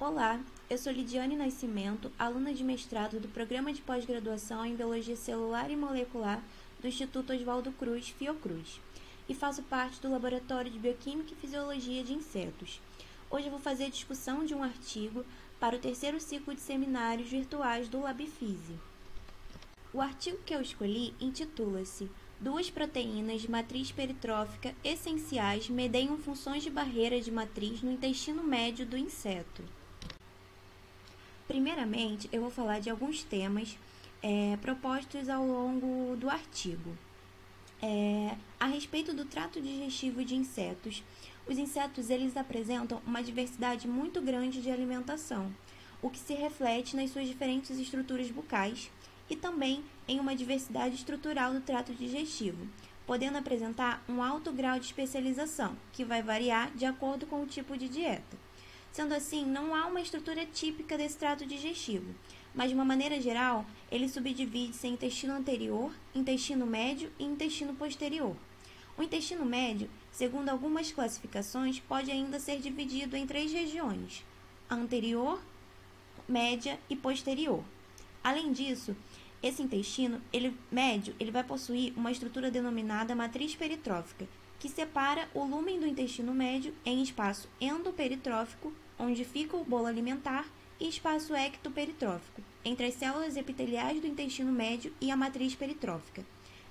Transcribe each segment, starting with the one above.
Olá, eu sou Lidiane Nascimento, aluna de mestrado do Programa de Pós-Graduação em Biologia Celular e Molecular do Instituto Oswaldo Cruz, Fiocruz, e faço parte do Laboratório de Bioquímica e Fisiologia de Insetos. Hoje eu vou fazer a discussão de um artigo para o terceiro ciclo de seminários virtuais do LabFise. O artigo que eu escolhi intitula-se Duas proteínas de matriz peritrófica essenciais medeiam funções de barreira de matriz no intestino médio do inseto. Primeiramente, eu vou falar de alguns temas propostos ao longo do artigo. A respeito do trato digestivo de insetos, os insetos eles apresentam uma diversidade muito grande de alimentação, o que se reflete nas suas diferentes estruturas bucais e também em uma diversidade estrutural do trato digestivo, podendo apresentar um alto grau de especialização, que vai variar de acordo com o tipo de dieta. Sendo assim, não há uma estrutura típica desse trato digestivo, mas de uma maneira geral, ele subdivide-se em intestino anterior, intestino médio e intestino posterior. O intestino médio, segundo algumas classificações, pode ainda ser dividido em 3 regiões: a anterior, média e posterior. Além disso, esse intestino médio vai possuir uma estrutura denominada matriz peritrófica, que separa o lúmen do intestino médio em espaço endoperitrófico, onde fica o bolo alimentar, e espaço ectoperitrófico, entre as células epiteliais do intestino médio e a matriz peritrófica.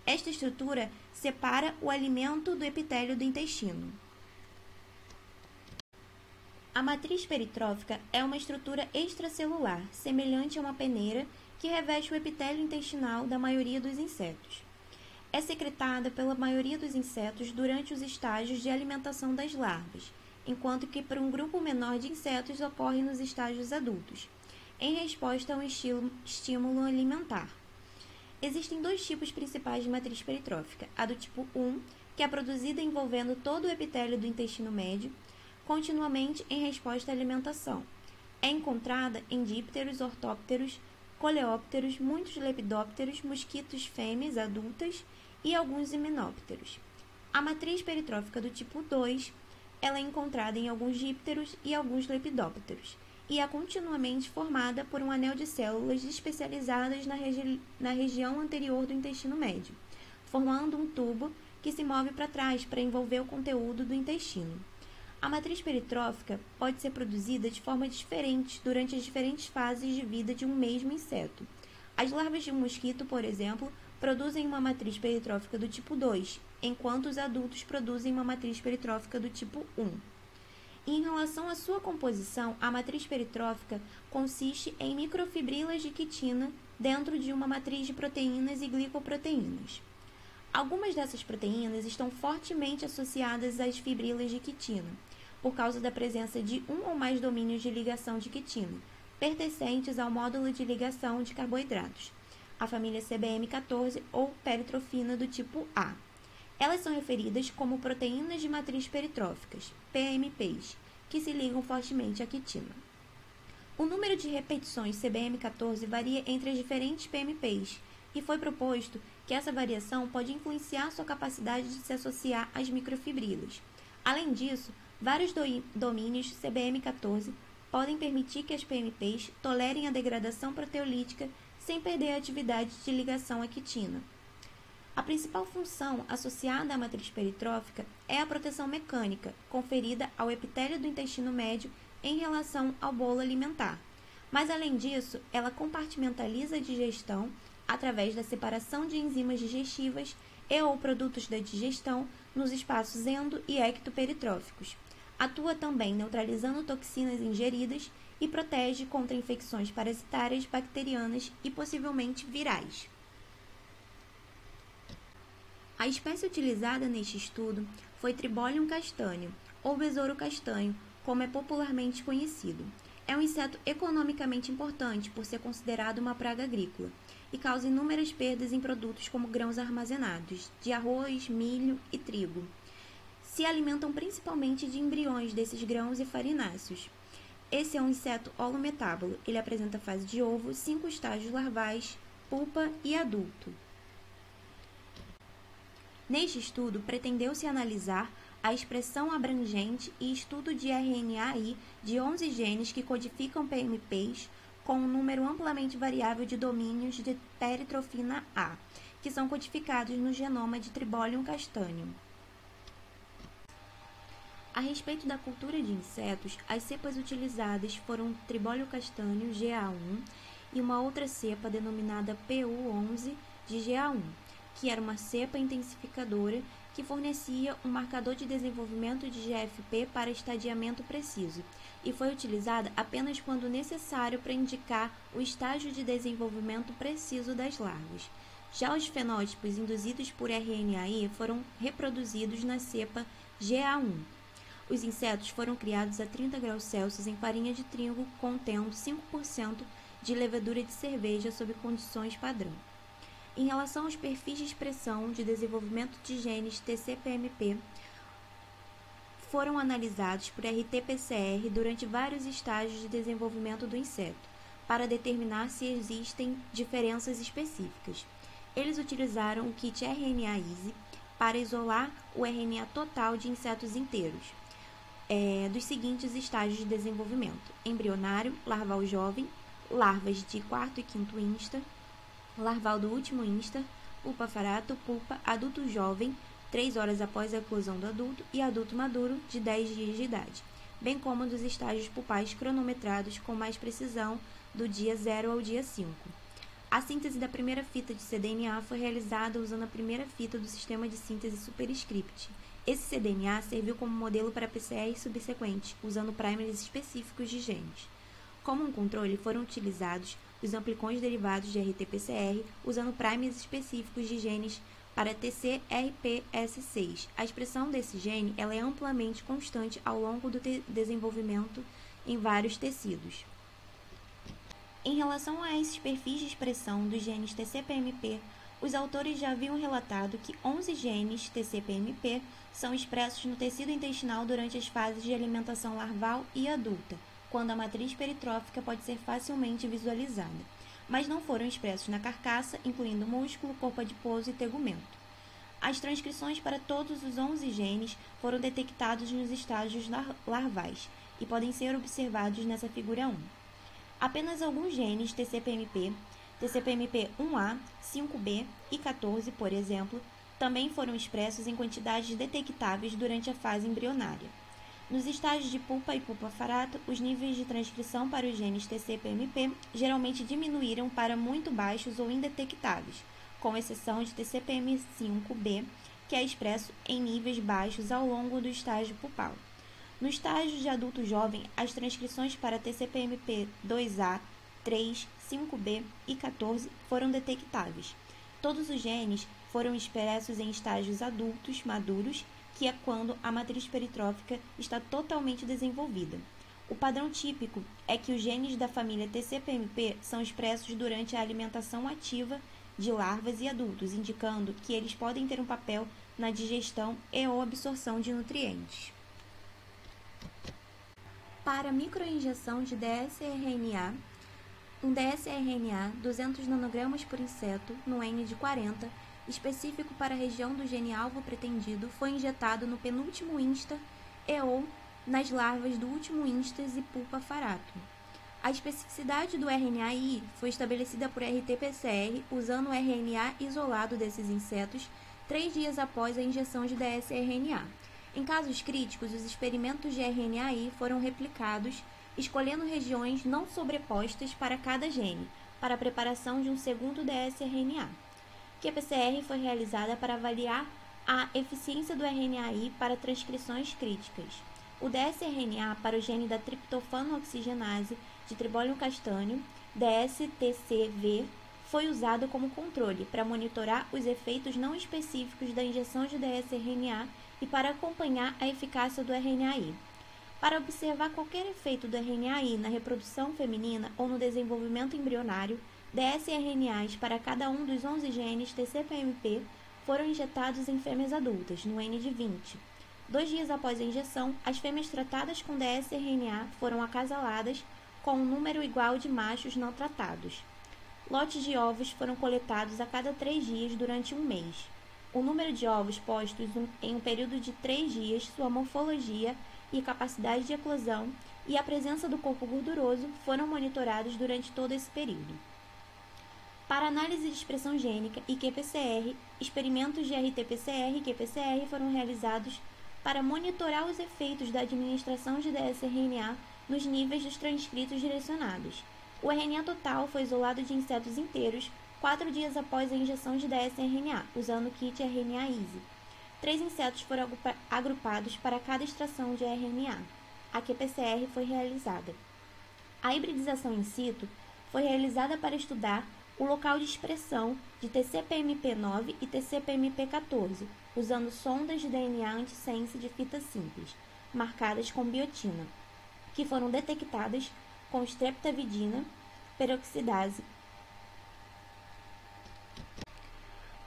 Esta estrutura separa o alimento do epitélio do intestino. A matriz peritrófica é uma estrutura extracelular, semelhante a uma peneira, que reveste o epitélio intestinal da maioria dos insetos. É secretada pela maioria dos insetos durante os estágios de alimentação das larvas, enquanto que para um grupo menor de insetos ocorre nos estágios adultos, em resposta a um estímulo alimentar. Existem 2 tipos principais de matriz peritrófica: a do tipo 1, que é produzida envolvendo todo o epitélio do intestino médio, continuamente em resposta à alimentação. É encontrada em dípteros, ortópteros, coleópteros, muitos lepidópteros, mosquitos fêmeas adultas e alguns himenópteros. A matriz peritrófica do tipo 2, ela é encontrada em alguns dípteros e alguns lepidópteros, e é continuamente formada por um anel de células especializadas na região anterior do intestino médio, formando um tubo que se move para trás para envolver o conteúdo do intestino. A matriz peritrófica pode ser produzida de forma diferente durante as diferentes fases de vida de um mesmo inseto. As larvas de um mosquito, por exemplo, produzem uma matriz peritrófica do tipo 2, enquanto os adultos produzem uma matriz peritrófica do tipo 1. Em relação à sua composição, a matriz peritrófica consiste em microfibrilas de quitina dentro de uma matriz de proteínas e glicoproteínas. Algumas dessas proteínas estão fortemente associadas às fibrilas de quitina, por causa da presença de um ou mais domínios de ligação de quitina, pertencentes ao módulo de ligação de carboidratos, a família CBM14 ou peritrofina do tipo A. Elas são referidas como proteínas de matriz peritróficas, PMPs, que se ligam fortemente à quitina. O número de repetições CBM14 varia entre as diferentes PMPs, e foi proposto que essa variação pode influenciar sua capacidade de se associar às microfibrilas. Além disso, vários domínios CBM14 podem permitir que as PMPs tolerem a degradação proteolítica sem perder a atividade de ligação à quitina. A principal função associada à matriz peritrófica é a proteção mecânica, conferida ao epitélio do intestino médio em relação ao bolo alimentar. Mas, além disso, ela compartimentaliza a digestão através da separação de enzimas digestivas e ou produtos da digestão nos espaços endo- e ectoperitróficos. Atua também neutralizando toxinas ingeridas e protege contra infecções parasitárias, bacterianas e possivelmente virais. A espécie utilizada neste estudo foi Tribolium castanho, ou besouro castanho, como é popularmente conhecido. É um inseto economicamente importante por ser considerado uma praga agrícola e causa inúmeras perdas em produtos como grãos armazenados, de arroz, milho e trigo. Se alimentam principalmente de embriões desses grãos e farináceos. Esse é um inseto holometábulo. Ele apresenta fase de ovo, 5 estágios larvais, pupa e adulto. Neste estudo, pretendeu-se analisar a expressão abrangente e estudo de RNA-I de 11 genes que codificam PMPs com um número amplamente variável de domínios de peritrofina A, que são codificados no genoma de Tribolium castaneum. A respeito da cultura de insetos, as cepas utilizadas foram Tribolium castaneum GA1 e uma outra cepa denominada PU11 de GA1, que era uma cepa intensificadora que fornecia um marcador de desenvolvimento de GFP para estadiamento preciso, e foi utilizada apenas quando necessário para indicar o estágio de desenvolvimento preciso das larvas. Já os fenótipos induzidos por RNA-I foram reproduzidos na cepa GA1. Os insetos foram criados a 30 graus Celsius em farinha de trigo contendo 5% de levedura de cerveja sob condições padrão. Em relação aos perfis de expressão de desenvolvimento de genes TCPMP, foram analisados por RT-PCR durante vários estágios de desenvolvimento do inseto, para determinar se existem diferenças específicas. Eles utilizaram o kit RNA-Easy para isolar o RNA total de insetos inteiros, dos seguintes estágios de desenvolvimento: embrionário, larval jovem, larvas de quarto e quinto instar, larval do último instar, pupa farato, pupa, adulto jovem, 3 horas após a eclosão do adulto, e adulto maduro, de 10 dias de idade, bem como dos estágios pupais cronometrados com mais precisão do dia 0 ao dia 5. A síntese da primeira fita de cDNA foi realizada usando a primeira fita do sistema de síntese superscript. Esse cDNA serviu como modelo para PCR subsequentes, usando primers específicos de genes. Como um controle, foram utilizados os amplicões derivados de RT-PCR, usando primers específicos de genes para TCRPS6. A expressão desse gene ela é amplamente constante ao longo do desenvolvimento em vários tecidos. Em relação a esses perfis de expressão dos genes TCPMP, os autores já haviam relatado que 11 genes TCPMP são expressos no tecido intestinal durante as fases de alimentação larval e adulta, quando a matriz peritrófica pode ser facilmente visualizada, mas não foram expressos na carcaça, incluindo músculo, corpo adiposo e tegumento. As transcrições para todos os 11 genes foram detectados nos estágios larvais e podem ser observados nessa figura 1. Apenas alguns genes TCPMP 1A, 5B e 14, por exemplo, também foram expressos em quantidades detectáveis durante a fase embrionária. Nos estágios de pupa e pupa farato, os níveis de transcrição para os genes TCPMP geralmente diminuíram para muito baixos ou indetectáveis, com exceção de TCPM5B, que é expresso em níveis baixos ao longo do estágio pupal. No estágio de adulto jovem, as transcrições para TCPMP 2A, 3, 5B e 14 foram detectáveis. Todos os genes foram expressos em estágios adultos maduros, que é quando a matriz peritrófica está totalmente desenvolvida. O padrão típico é que os genes da família TCPMP são expressos durante a alimentação ativa de larvas e adultos, indicando que eles podem ter um papel na digestão e ou absorção de nutrientes. Para microinjeção de dsRNA, um dsRNA 200 nanogramas por inseto no N de 40, específico para a região do gene alvo pretendido, foi injetado no penúltimo instar e ou nas larvas do último instar e pupa farato. A especificidade do RNA-I foi estabelecida por RT-PCR usando o RNA isolado desses insetos 3 dias após a injeção de dsRNA. Em casos críticos, os experimentos de RNA-I foram replicados, escolhendo regiões não sobrepostas para cada gene, para a preparação de um segundo dsRNA. A PCR foi realizada para avaliar a eficiência do RNA-I para transcrições críticas. O dsRNA para o gene da triptofano oxigenase de Tribolium castaneum, DSTCV, foi usado como controle para monitorar os efeitos não específicos da injeção de dsRNA e para acompanhar a eficácia do RNA-I. Para observar qualquer efeito do RNA-I na reprodução feminina ou no desenvolvimento embrionário, dsRNAs para cada um dos 11 genes TCPMP foram injetados em fêmeas adultas, no N de 20. 2 dias após a injeção, as fêmeas tratadas com dsRNA foram acasaladas com um número igual de machos não tratados. Lotes de ovos foram coletados a cada 3 dias durante um mês. o número de ovos postos em um período de 3 dias, sua morfologia e capacidade de eclosão e a presença do corpo gorduroso foram monitorados durante todo esse período. Para análise de expressão gênica e qPCR, experimentos de RT-PCR e qPCR foram realizados para monitorar os efeitos da administração de dsRNA nos níveis dos transcritos direcionados. O RNA total foi isolado de insetos inteiros 4 dias após a injeção de dsRNA, usando o kit RNA-Easy. 3 insetos foram agrupados para cada extração de RNA. A qPCR foi realizada. A hibridização in situ foi realizada para estudar o local de expressão de TCP/MP9 e TCP/MP14, usando sondas de DNA antissense de fita simples, marcadas com biotina, que foram detectadas com streptavidina peroxidase.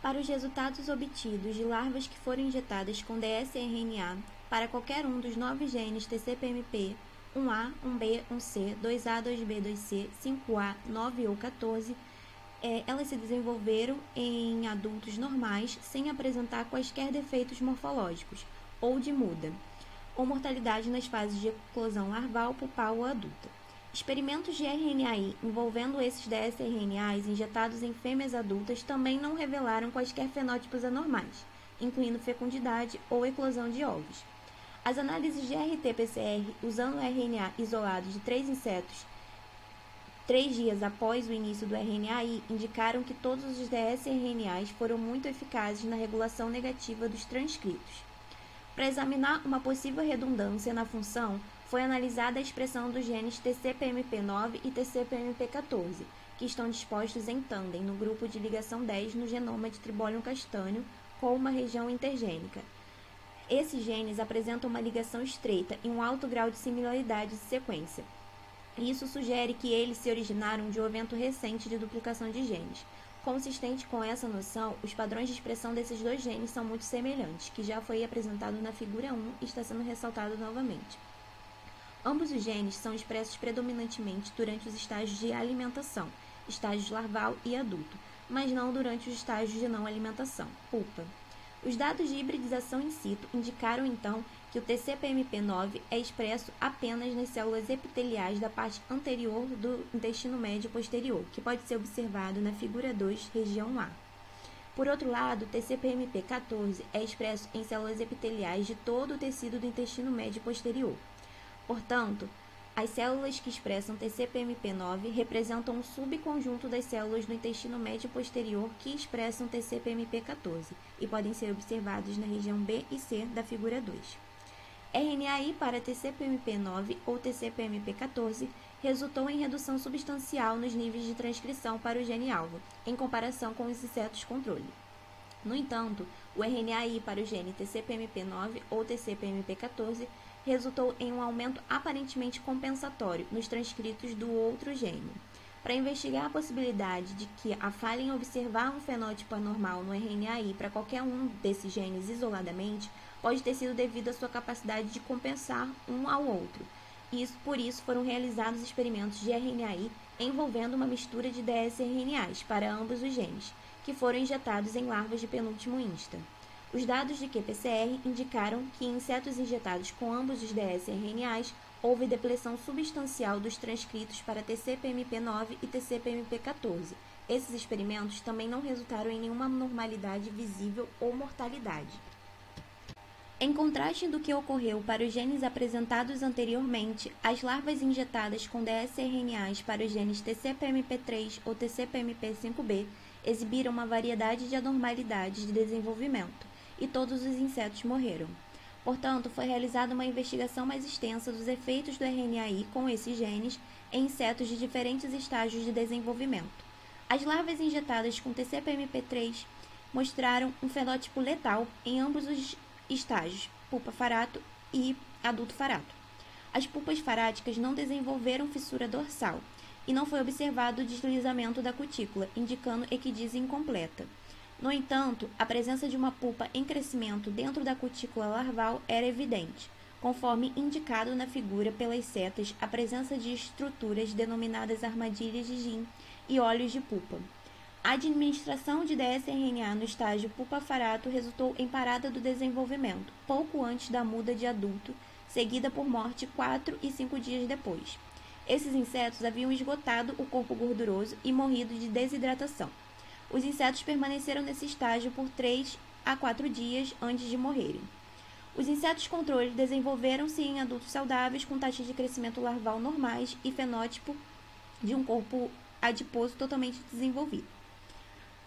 Para os resultados obtidos de larvas que foram injetadas com dsRNA para qualquer um dos 9 genes TCP/MP, 1A, 1B, 1C, 2A, 2B, 2C, 5A, 9 ou 14, elas se desenvolveram em adultos normais sem apresentar quaisquer defeitos morfológicos ou de muda, ou mortalidade nas fases de eclosão larval, pupal ou adulta. Experimentos de RNAi envolvendo esses dsRNAs injetados em fêmeas adultas também não revelaram quaisquer fenótipos anormais, incluindo fecundidade ou eclosão de ovos. As análises de RT-PCR usando o RNA isolado de 3 insetos 3 dias após o início do RNAi indicaram que todos os dsRNAs foram muito eficazes na regulação negativa dos transcritos. Para examinar uma possível redundância na função, foi analisada a expressão dos genes TCP/MP9 e TCP/MP14, que estão dispostos em tândem no grupo de ligação 10 no genoma de tribólio castanho com uma região intergênica. Esses genes apresentam uma ligação estreita e um alto grau de similaridade de sequência. Isso sugere que eles se originaram de um evento recente de duplicação de genes. Consistente com essa noção, os padrões de expressão desses 2 genes são muito semelhantes, que já foi apresentado na figura 1 e está sendo ressaltado novamente. Ambos os genes são expressos predominantemente durante os estágios de alimentação, estágios larval e adulto, mas não durante os estágios de não alimentação, pupa. Os dados de hibridização in situ indicaram, então, que o TCP/MP9 é expresso apenas nas células epiteliais da parte anterior do intestino médio posterior, que pode ser observado na figura 2, região A. Por outro lado, o TCP/MP14 é expresso em células epiteliais de todo o tecido do intestino médio posterior. Portanto, as células que expressam TCP/MP9 representam um subconjunto das células do intestino médio posterior que expressam TCP/MP14 e podem ser observados na região B e C da figura 2. RNAi para TCP/MP9 ou TCP/MP14 resultou em redução substancial nos níveis de transcrição para o gene-alvo, em comparação com os insetos controle. No entanto, o RNAi para o gene TCP/MP9 ou TCP/MP14 resultou em um aumento aparentemente compensatório nos transcritos do outro gene. Para investigar a possibilidade de que a falha em observar um fenótipo anormal no RNAi para qualquer um desses genes isoladamente pode ter sido devido à sua capacidade de compensar um ao outro. Por isso foram realizados experimentos de RNAi envolvendo uma mistura de dsRNAs para ambos os genes, que foram injetados em larvas de penúltimo insta. Os dados de qPCR indicaram que em insetos injetados com ambos os dsRNAs houve depleção substancial dos transcritos para TCP/MP9 e TCP/MP14. Esses experimentos também não resultaram em nenhuma anormalidade visível ou mortalidade. Em contraste do que ocorreu para os genes apresentados anteriormente, as larvas injetadas com dsRNAs para os genes TCP/MP3 ou TCP/MP5B exibiram uma variedade de anormalidades de desenvolvimento, e todos os insetos morreram. Portanto, foi realizada uma investigação mais extensa dos efeitos do RNAi com esses genes em insetos de diferentes estágios de desenvolvimento. As larvas injetadas com TCP/MP3 mostraram um fenótipo letal em ambos os estágios, pupa farato e adulto farato. As pupas faráticas não desenvolveram fissura dorsal e não foi observado o deslizamento da cutícula, indicando equidise incompleta. No entanto, a presença de uma pupa em crescimento dentro da cutícula larval era evidente, conforme indicado na figura pelas setas, a presença de estruturas denominadas armadilhas de Jin e olhos de pupa. A administração de dsRNA no estágio pulpa-farato resultou em parada do desenvolvimento, pouco antes da muda de adulto, seguida por morte 4 e 5 dias depois. Esses insetos haviam esgotado o corpo gorduroso e morrido de desidratação. Os insetos permaneceram nesse estágio por 3 a 4 dias antes de morrerem. Os insetos controle desenvolveram-se em adultos saudáveis com taxas de crescimento larval normais e fenótipo de um corpo adiposo totalmente desenvolvido.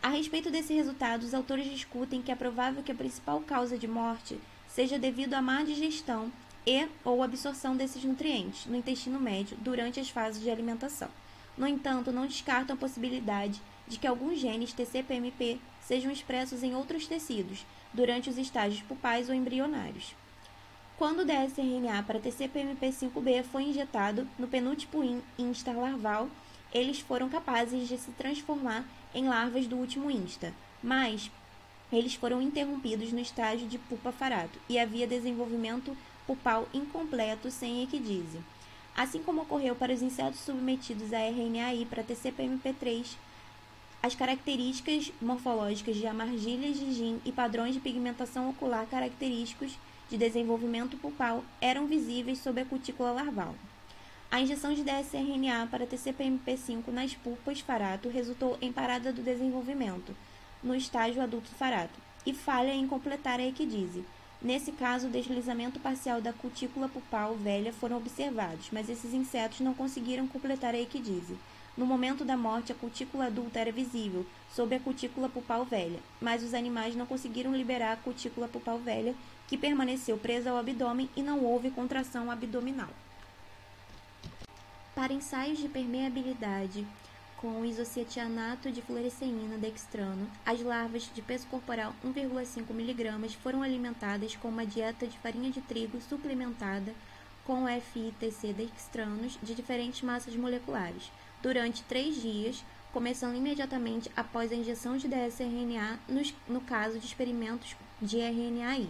A respeito desse resultado, os autores discutem que é provável que a principal causa de morte seja devido à má digestão e ou absorção desses nutrientes no intestino médio durante as fases de alimentação. No entanto, não descartam a possibilidade de que alguns genes TCPMP sejam expressos em outros tecidos durante os estágios pupais ou embrionários. Quando o dsRNA para TCPMP5B foi injetado no penúltimo instar larval, eles foram capazes de se transformar em larvas do último instar, mas eles foram interrompidos no estágio de pupa-farato e havia desenvolvimento pupal incompleto sem equidise. Assim como ocorreu para os insetos submetidos a RNAi para TCPMP3, as características morfológicas de amargilhas de Gin e padrões de pigmentação ocular característicos de desenvolvimento pulpal eram visíveis sob a cutícula larval. A injeção de dsRNA para TCPMP5 nas pulpas farato resultou em parada do desenvolvimento no estágio adulto farato e falha em completar a equidise. Nesse caso, o deslizamento parcial da cutícula pulpal velha foram observados, mas esses insetos não conseguiram completar a equidise. No momento da morte, a cutícula adulta era visível sob a cutícula pulpal velha, mas os animais não conseguiram liberar a cutícula pulpal velha, que permaneceu presa ao abdômen e não houve contração abdominal. Para ensaios de permeabilidade com isocietianato de fluoresceína dextrano, as larvas de peso corporal 1,5 mg foram alimentadas com uma dieta de farinha de trigo suplementada com FITC dextranos de diferentes massas moleculares, durante 3 dias, começando imediatamente após a injeção de dsRNA no caso de experimentos de RNAi.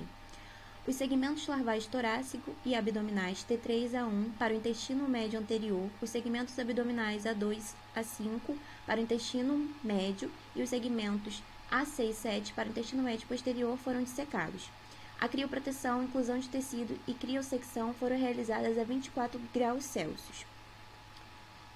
Os segmentos larvais torácico e abdominais T3-A1 para o intestino médio anterior, os segmentos abdominais A2-A5 para o intestino médio e os segmentos A6-7 para o intestino médio posterior foram dissecados. A crioproteção, inclusão de tecido e criosecção foram realizadas a 24 graus Celsius.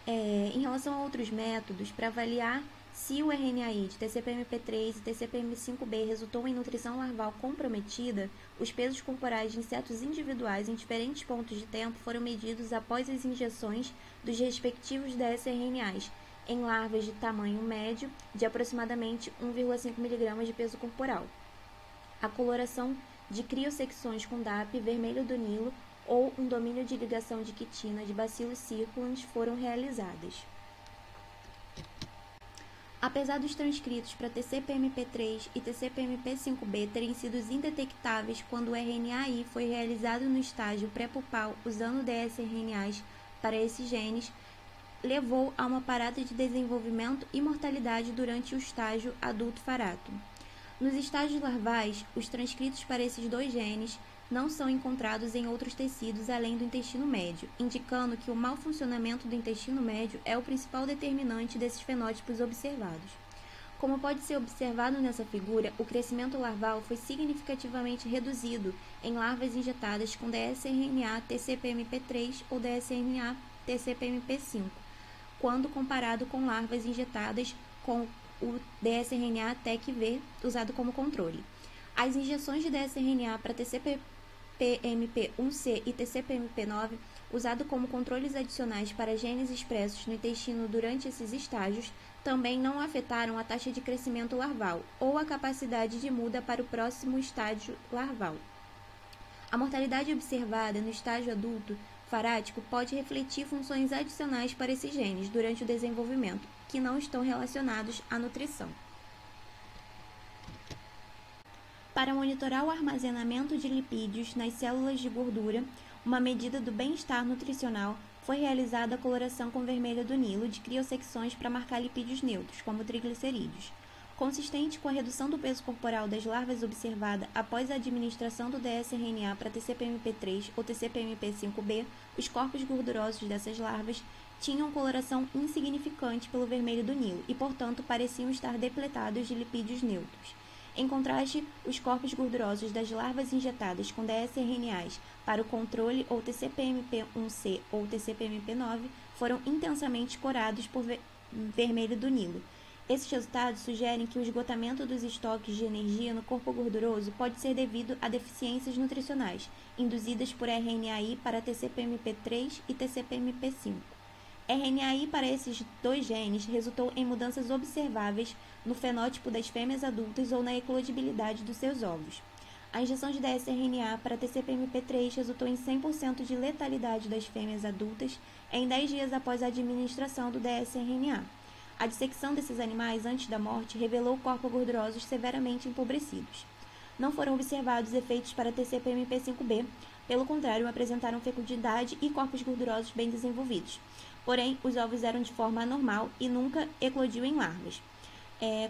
Em relação a outros métodos, para avaliar se o RNAi de TCPMP3 e TCPM5B resultou em nutrição larval comprometida, os pesos corporais de insetos individuais em diferentes pontos de tempo foram medidos após as injeções dos respectivos dsRNAs em larvas de tamanho médio de aproximadamente 1,5 mg de peso corporal. A coloração de criosecções com DAP vermelho do Nilo ou um domínio de ligação de quitina de Bacillus circulans foram realizadas. Apesar dos transcritos para TCPMP3 e TCPMP5B terem sido indetectáveis quando o RNAi foi realizado no estágio pré-pulpal usando dsRNAs para esses genes, levou a uma parada de desenvolvimento e mortalidade durante o estágio adulto farato. Nos estágios larvais, os transcritos para esses dois genes não são encontrados em outros tecidos além do intestino médio, indicando que o mau funcionamento do intestino médio é o principal determinante desses fenótipos observados. Como pode ser observado nessa figura, o crescimento larval foi significativamente reduzido em larvas injetadas com dsRNA TCPMP3 ou dsRNA TCPMP5, quando comparado com larvas injetadas com o dsRNA TEC-V usado como controle. As injeções de dsRNA para TCPMP1C e TCPMP9, usado como controles adicionais para genes expressos no intestino durante esses estágios, também não afetaram a taxa de crescimento larval ou a capacidade de muda para o próximo estágio larval. A mortalidade observada no estágio adulto farático pode refletir funções adicionais para esses genes durante o desenvolvimento, que não estão relacionados à nutrição. Para monitorar o armazenamento de lipídios nas células de gordura, uma medida do bem-estar nutricional, foi realizada a coloração com vermelho do Nilo de criosecções para marcar lipídios neutros, como triglicerídeos. Consistente com a redução do peso corporal das larvas observada após a administração do dsRNA para TCPMP3 ou TCPMP5B, os corpos gordurosos dessas larvas tinham coloração insignificante pelo vermelho do Nilo e, portanto, pareciam estar depletados de lipídios neutros. Em contraste, os corpos gordurosos das larvas injetadas com dsRNAs para o controle ou TCPMP1C ou TCPMP9 foram intensamente corados por vermelho do Nilo. Esses resultados sugerem que o esgotamento dos estoques de energia no corpo gorduroso pode ser devido a deficiências nutricionais, induzidas por RNAi para TCPMP3 e TCPMP5. RNAi para esses dois genes resultou em mudanças observáveis no fenótipo das fêmeas adultas ou na eclodibilidade dos seus ovos. A injeção de dsRNA para TCPMP3 resultou em 100% de letalidade das fêmeas adultas em 10 dias após a administração do dsRNA. A dissecção desses animais antes da morte revelou corpos gordurosos severamente empobrecidos. Não foram observados efeitos para TCPMP5B, pelo contrário, apresentaram fecundidade e corpos gordurosos bem desenvolvidos. Porém, os ovos eram de forma anormal e nunca eclodiu em larvas.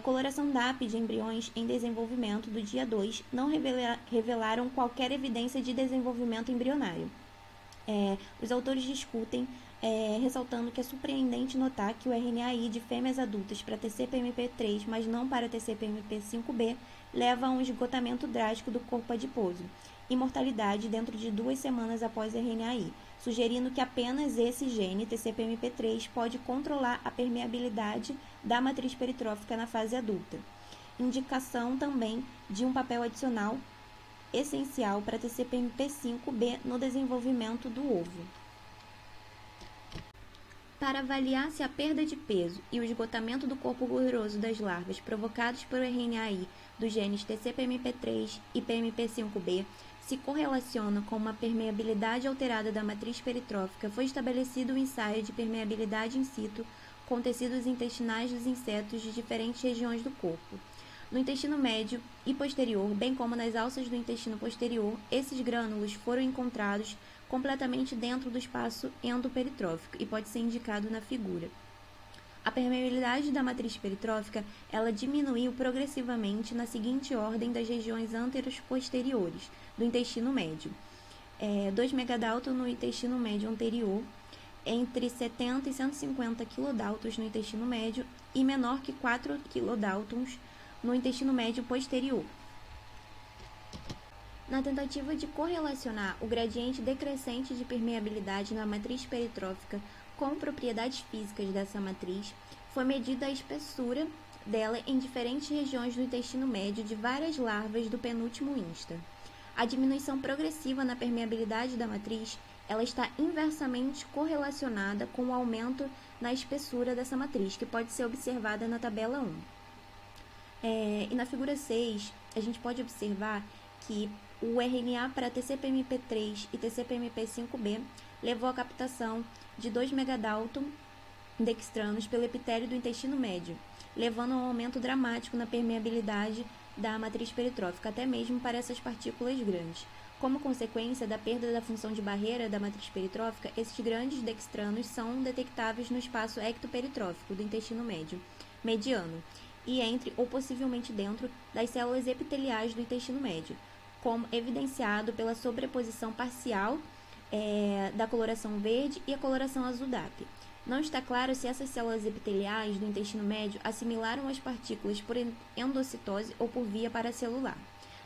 Coloração DAP de embriões em desenvolvimento do dia 2 não revelaram qualquer evidência de desenvolvimento embrionário. Os autores discutem, ressaltando que é surpreendente notar que o RNAi de fêmeas adultas para TCPMP3, mas não para TCPMP5B, leva a um esgotamento drástico do corpo adiposo e mortalidade dentro de 2 semanas após RNAi, sugerindo que apenas esse gene, TCPMP3, pode controlar a permeabilidade da matriz peritrófica na fase adulta. Indicação também de um papel adicional essencial para TCPMP5B no desenvolvimento do ovo. Para avaliar se a perda de peso e o esgotamento do corpo gorduroso das larvas provocados pelo RNAi dos genes TCPMP3 e PMP5B se correlaciona com uma permeabilidade alterada da matriz peritrófica, foi estabelecido o ensaio de permeabilidade in situ com tecidos intestinais dos insetos de diferentes regiões do corpo. No intestino médio e posterior, bem como nas alças do intestino posterior, esses grânulos foram encontrados completamente dentro do espaço endoperitrófico e pode ser indicado na figura. A permeabilidade da matriz peritrófica ela diminuiu progressivamente na seguinte ordem das regiões anteros posteriores do intestino médio. 2 megadalton no intestino médio anterior, entre 70 e 150 kilodaltons no intestino médio e menor que 4 kilodaltons no intestino médio posterior. Na tentativa de correlacionar o gradiente decrescente de permeabilidade na matriz peritrófica com propriedades físicas dessa matriz, foi medida a espessura dela em diferentes regiões do intestino médio de várias larvas do penúltimo insta. A diminuição progressiva na permeabilidade da matriz ela está inversamente correlacionada com o aumento na espessura dessa matriz, que pode ser observada na tabela 1. E na figura 6, a gente pode observar que o RNA para TCPMP3 e TCPMP5B levou à captação de 2 megadalton dextranos pelo epitélio do intestino médio, levando a um aumento dramático na permeabilidade da matriz peritrófica, até mesmo para essas partículas grandes. Como consequência da perda da função de barreira da matriz peritrófica, esses grandes dextranos são detectáveis no espaço ectoperitrófico do intestino médio mediano e entre ou possivelmente dentro das células epiteliais do intestino médio, como evidenciado pela sobreposição parcial da coloração verde e a coloração azul DAP. Não está claro se essas células epiteliais do intestino médio assimilaram as partículas por endocitose ou por via paracelular.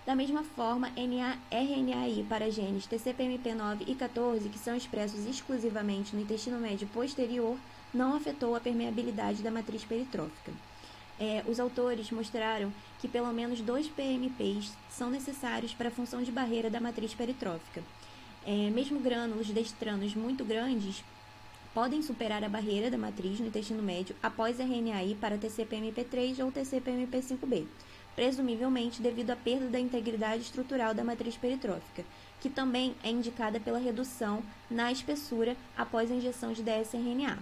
Da mesma forma, RNAi para genes TCPMP9 e 14, que são expressos exclusivamente no intestino médio posterior, não afetou a permeabilidade da matriz peritrófica. Os autores mostraram que pelo menos 2 PMPs são necessários para a função de barreira da matriz peritrófica. Mesmo grânulos dextranos muito grandes podem superar a barreira da matriz no intestino médio após RNAi para TCPMP3 ou TCPMP5B, presumivelmente devido à perda da integridade estrutural da matriz peritrófica, que também é indicada pela redução na espessura após a injeção de dsRNA.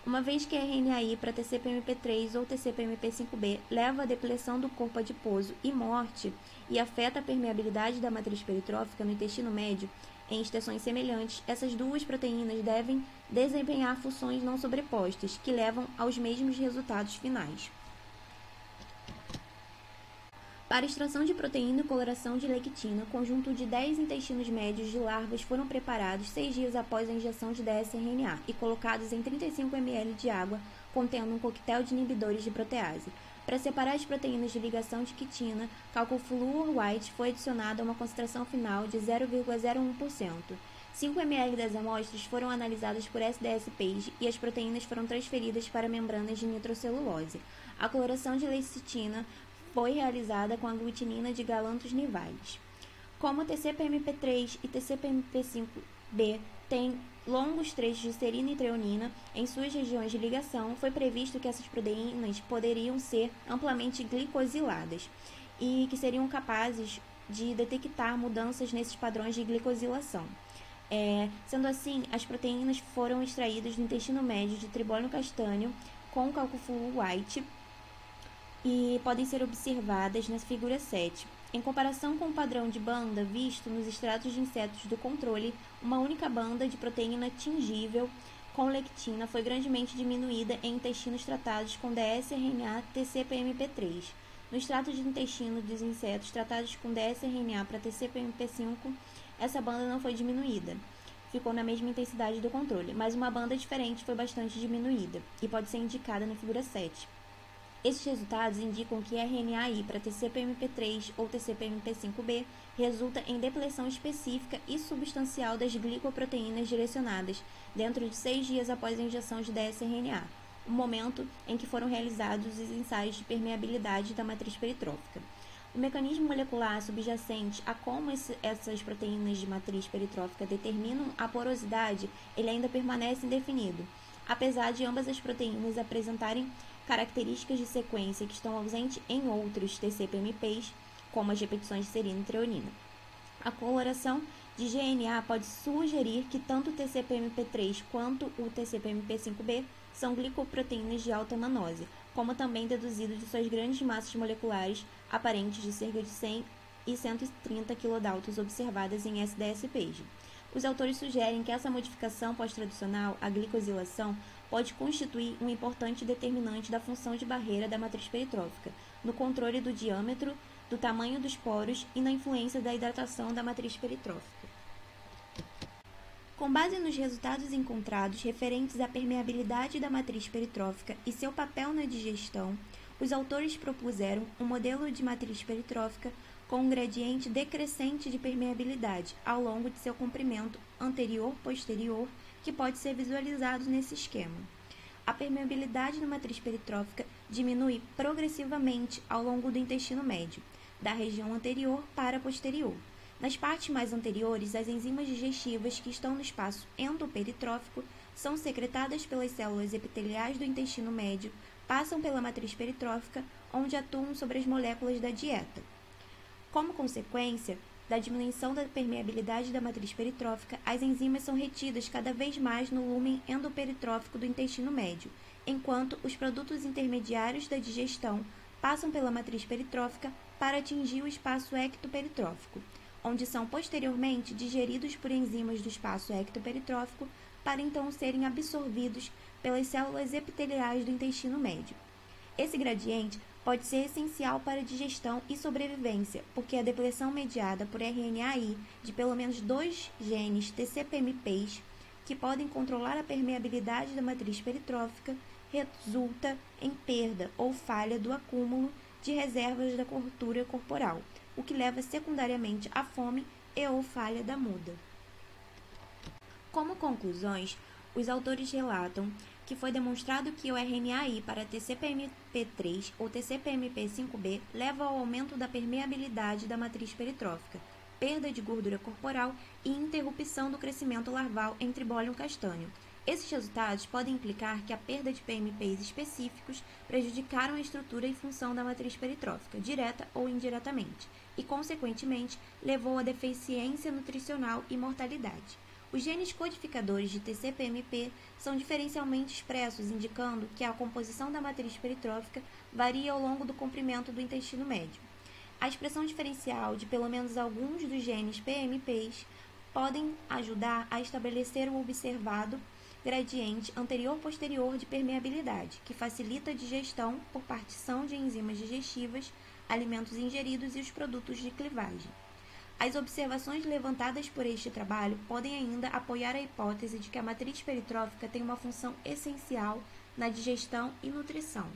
Uma vez que a RNAi para TCPMP3 ou TCPMP5B leva à depleção do corpo adiposo e morte e afeta a permeabilidade da matriz peritrófica no intestino médio, em extensões semelhantes, essas duas proteínas devem desempenhar funções não sobrepostas, que levam aos mesmos resultados finais. Para extração de proteína e coloração de lectina, conjunto de 10 intestinos médios de larvas foram preparados 6 dias após a injeção de dsRNA e colocados em 35 ml de água contendo um coquetel de inibidores de protease. Para separar as proteínas de ligação de quitina, cálculo fluor white foi adicionado a uma concentração final de 0,01%. 5 ml das amostras foram analisadas por SDS-PAGE e as proteínas foram transferidas para membranas de nitrocelulose. A coloração de lecitina foi realizada com a glutinina de galantos nivalis. Como TCP/MP3 e TCP/MP5B têm longos trechos de serina e treonina em suas regiões de ligação, foi previsto que essas proteínas poderiam ser amplamente glicosiladas e que seriam capazes de detectar mudanças nesses padrões de glicosilação. Sendo assim, as proteínas foram extraídas do intestino médio de tribólio castanho com cálculo white e podem ser observadas na figura 7. Em comparação com o padrão de banda visto nos extratos de insetos do controle, uma única banda de proteína tingível com lectina foi grandemente diminuída em intestinos tratados com dsRNA TCP/MP3. No extrato de intestino dos insetos tratados com dsRNA para TCP/MP5, essa banda não foi diminuída. Ficou na mesma intensidade do controle, mas uma banda diferente foi bastante diminuída e pode ser indicada na figura 7. Esses resultados indicam que RNAi para TCP/MP3 ou TCP/MP5B resulta em depleção específica e substancial das glicoproteínas direcionadas dentro de 6 dias após a injeção de dsRNA, o momento em que foram realizados os ensaios de permeabilidade da matriz peritrófica. O mecanismo molecular subjacente a como essas proteínas de matriz peritrófica determinam a porosidade, ele ainda permanece indefinido, apesar de ambas as proteínas apresentarem características de sequência que estão ausentes em outros TCP/MPs, como as repetições de serina e treonina. A coloração de GNA pode sugerir que tanto o TCP/MP3 quanto o TCP/MP5B são glicoproteínas de alta manose, como também deduzido de suas grandes massas moleculares aparentes de cerca de 100 e 130 kDa observadas em SDS-PAGE. Os autores sugerem que essa modificação pós-traducional, a glicosilação, pode constituir um importante determinante da função de barreira da matriz peritrófica, no controle do diâmetro, do tamanho dos poros e na influência da hidratação da matriz peritrófica. Com base nos resultados encontrados referentes à permeabilidade da matriz peritrófica e seu papel na digestão, os autores propuseram um modelo de matriz peritrófica com um gradiente decrescente de permeabilidade ao longo de seu comprimento anterior-posterior, que pode ser visualizado nesse esquema. A permeabilidade da matriz peritrófica diminui progressivamente ao longo do intestino médio, da região anterior para a posterior. Nas partes mais anteriores, as enzimas digestivas que estão no espaço endoperitrófico são secretadas pelas células epiteliais do intestino médio, passam pela matriz peritrófica, onde atuam sobre as moléculas da dieta. Como consequência da diminuição da permeabilidade da matriz peritrófica, as enzimas são retidas cada vez mais no lúmen endoperitrófico do intestino médio, enquanto os produtos intermediários da digestão passam pela matriz peritrófica para atingir o espaço ectoperitrófico, onde são posteriormente digeridos por enzimas do espaço ectoperitrófico para então serem absorvidos pelas células epiteliais do intestino médio. Esse gradiente pode ser essencial para a digestão e sobrevivência, porque a depleção mediada por RNAi de pelo menos 2 genes TCP/MPs, que podem controlar a permeabilidade da matriz peritrófica, resulta em perda ou falha do acúmulo de reservas da gordura corporal, o que leva secundariamente à fome e ou falha da muda. Como conclusões, os autores relatam que foi demonstrado que o RNAi para TCP/MP3 ou TCP/MP5B leva ao aumento da permeabilidade da matriz peritrófica, perda de gordura corporal e interrupção do crescimento larval em tribólium castanho. Esses resultados podem implicar que a perda de PMPs específicos prejudicaram a estrutura e função da matriz peritrófica, direta ou indiretamente, e, consequentemente, levou à deficiência nutricional e mortalidade. Os genes codificadores de TCP/MP são diferencialmente expressos, indicando que a composição da matriz peritrófica varia ao longo do comprimento do intestino médio. A expressão diferencial de pelo menos alguns dos genes PMPs podem ajudar a estabelecer o observado gradiente anterior-posterior de permeabilidade, que facilita a digestão por partição de enzimas digestivas, alimentos ingeridos e os produtos de clivagem. As observações levantadas por este trabalho podem ainda apoiar a hipótese de que a matriz peritrófica tem uma função essencial na digestão e nutrição.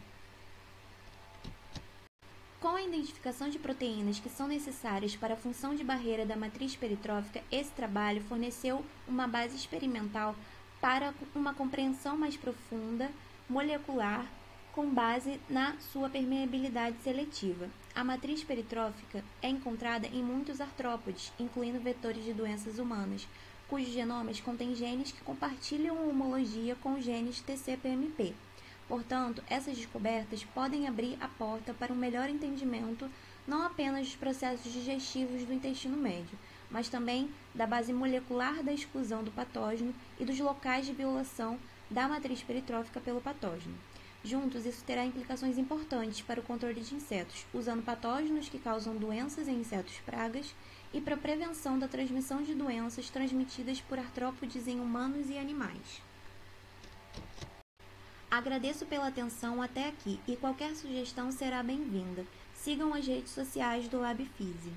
Com a identificação de proteínas que são necessárias para a função de barreira da matriz peritrófica, esse trabalho forneceu uma base experimental para uma compreensão mais profunda, molecular, com base na sua permeabilidade seletiva. A matriz peritrófica é encontrada em muitos artrópodes, incluindo vetores de doenças humanas, cujos genomas contêm genes que compartilham homologia com os genes TCPMP. Portanto, essas descobertas podem abrir a porta para um melhor entendimento não apenas dos processos digestivos do intestino médio, mas também da base molecular da exclusão do patógeno e dos locais de violação da matriz peritrófica pelo patógeno. Juntos, isso terá implicações importantes para o controle de insetos, usando patógenos que causam doenças em insetos pragas e para a prevenção da transmissão de doenças transmitidas por artrópodes em humanos e animais. Agradeço pela atenção até aqui e qualquer sugestão será bem-vinda. Sigam as redes sociais do LabFísio.